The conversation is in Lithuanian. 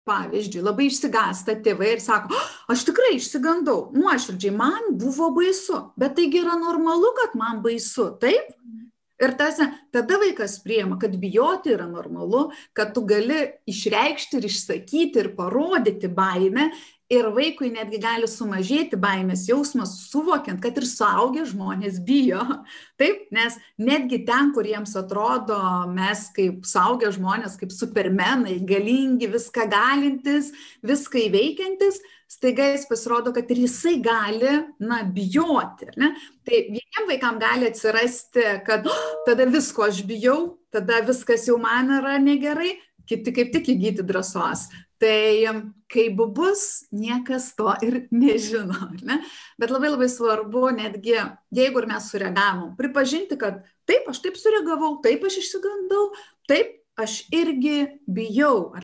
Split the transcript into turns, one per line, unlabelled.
pavyzdžiui, labai išsigąsta tėvai ir sako, aš tikrai išsigandau, nuoširdžiai, man buvo baisu, bet taigi yra normalu, kad man baisu, taip? Ir tada vaikas priima, kad bijoti yra normalu, kad tu gali išreikšti ir išsakyti ir parodyti baimę. Ir vaikui netgi gali sumažėti baimės jausmas, suvokiant, kad ir suaugę žmonės bijo. Taip, nes netgi ten, kur jiems atrodo mes kaip suaugę žmonės, kaip supermenai, galingi, viską galintis, viską įveikiantis, staiga jis pasirodo, kad ir jisai gali, bijoti. Ne? Tai vieniem vaikam gali atsirasti, kad tada visko aš bijau, tada viskas jau man yra negerai, kiti kaip tik įgyti drąsos. Tai kaip bus, niekas to ir nežino. Ne? Bet labai labai svarbu, netgi jeigu ir mes sureagavom, pripažinti, kad taip, aš taip sureagavau, taip, aš išsigandau, taip, aš irgi bijau.